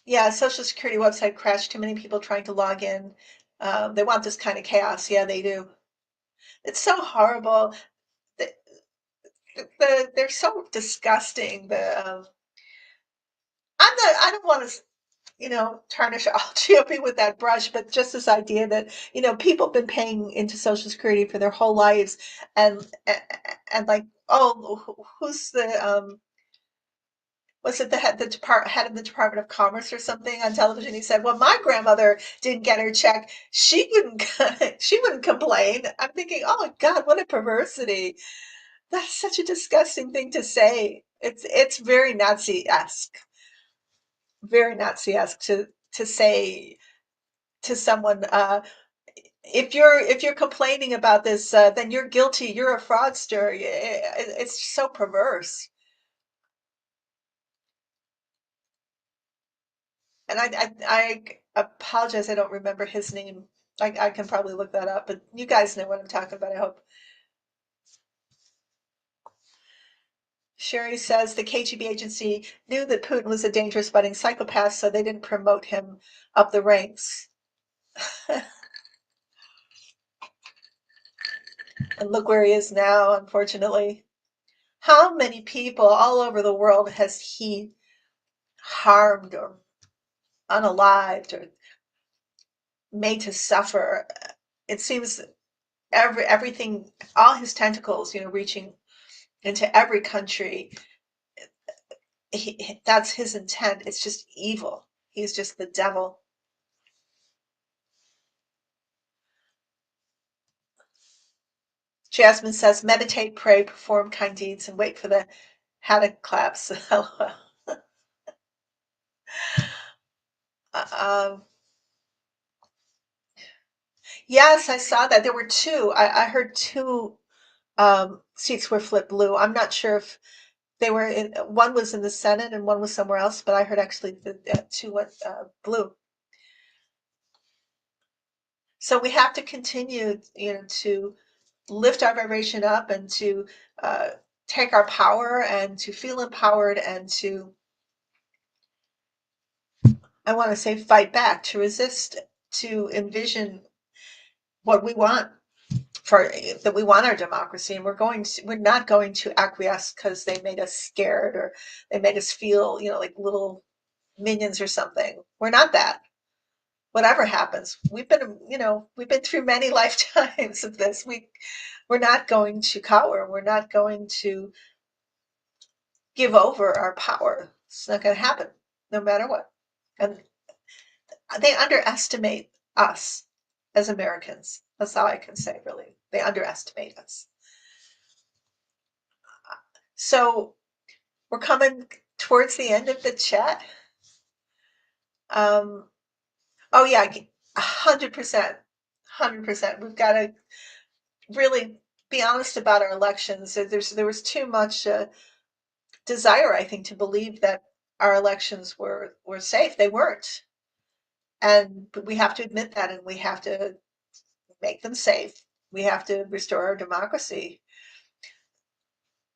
Yeah, Social Security website crashed. Too many people trying to log in. They want this kind of chaos. Yeah, they do. It's so horrible. The, they're so disgusting. I don't want to, tarnish all GOP with that brush, but just this idea that, people have been paying into Social Security for their whole lives, and like, oh, who's was it head of the Department of Commerce or something on television? He said, "Well, my grandmother didn't get her check. She wouldn't she wouldn't complain." I'm thinking, "Oh my God, what a perversity. That's such a disgusting thing to say." It's very Nazi-esque to say to someone, if you're complaining about this, then you're guilty. You're a fraudster. It's so perverse. And I apologize. I don't remember his name. I can probably look that up, but you guys know what I'm talking about, I hope. Sherry says the KGB agency knew that Putin was a dangerous budding psychopath, so they didn't promote him up the ranks. And look where he is now, unfortunately. How many people all over the world has he harmed or unalived or made to suffer? It seems everything, all his tentacles, reaching into every country. That's his intent. It's just evil. He's just the devil. Jasmine says, meditate, pray, perform kind deeds, and wait for the haddock claps. um, yes, I saw that. There were two. I heard two seats were flipped blue. I'm not sure if they were in, one was in the Senate and one was somewhere else, but I heard actually the two went blue. So we have to continue, to lift our vibration up and to uh, take our power and to feel empowered and to, I want to say, fight back, to resist, to envision what we want for that we want our democracy, and we're not going to acquiesce because they made us scared or they made us feel, like little minions or something. We're not that. Whatever happens, we've been through many lifetimes of this. We're not going to cower. We're not going to give over our power. It's not going to happen, no matter what. And they underestimate us as Americans. That's all I can say, really. They underestimate us. So we're coming towards the end of the chat. Oh yeah, 100%, 100%. We've got to really be honest about our elections. There was too much desire, I think, to believe that our elections were safe. They weren't, and we have to admit that, and we have to make them safe. We have to restore our democracy.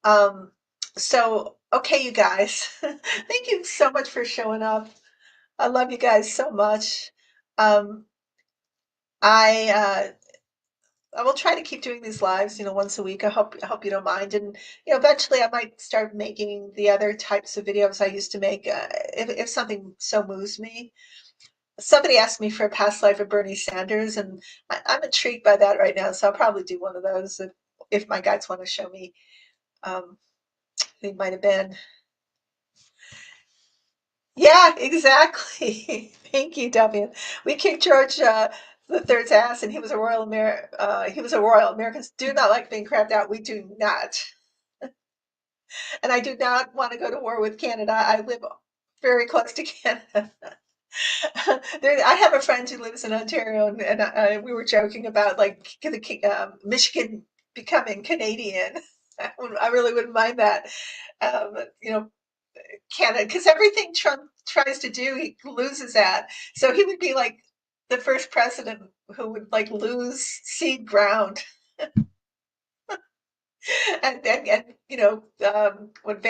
Um, so, okay, you guys, thank you so much for showing up. I love you guys so much. Um, I I will try to keep doing these lives, once a week. I hope you don't mind, and eventually I might start making the other types of videos I used to make if something so moves me. somebody asked me for a past life of Bernie Sanders, and I'm intrigued by that right now. So I'll probably do one of those if my guides want to show me who he might have been. Yeah, exactly. Thank you, Devian. We kicked George the Third's ass, and he was a royal he was a royal. Americans do not like being crapped out. We do not, and I do not want to go to war with Canada. I live very close to Canada. I have a friend who lives in Ontario, and we were joking about like Michigan becoming Canadian. I really wouldn't mind that. You know, Canada, because everything Trump tries to do, he loses at. So he would be like the first president who would like lose seed ground, and when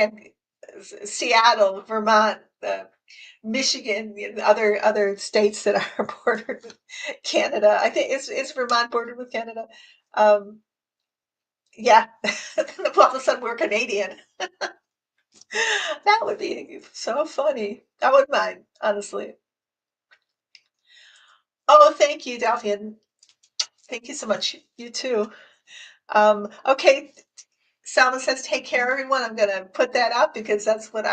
Seattle, Vermont, Michigan, other states that are bordered with Canada. I think is Vermont bordered with Canada. Um, yeah, all of a sudden we're Canadian. That would be so funny. I wouldn't mind, honestly. Oh, thank you, Delphian. Thank you so much. You too. Okay, Salma says, take care, everyone. I'm going to put that up because that's what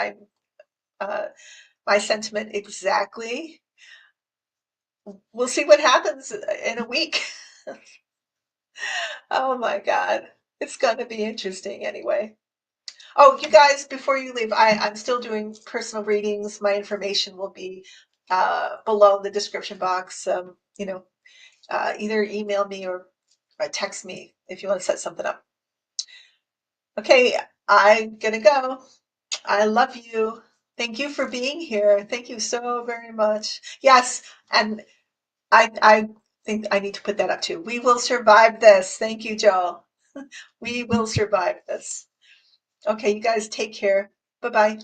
uh, my sentiment exactly. We'll see what happens in a week. Oh my God. It's going to be interesting anyway. Oh, you guys, before you leave, I'm still doing personal readings. My information will be below in the description box. Either email me or text me if you want to set something up. Okay, I'm gonna go. I love you. Thank you for being here. Thank you so very much. Yes, and I think I need to put that up too. We will survive this. Thank you, Joel. We will survive this. Okay, you guys take care. Bye-bye.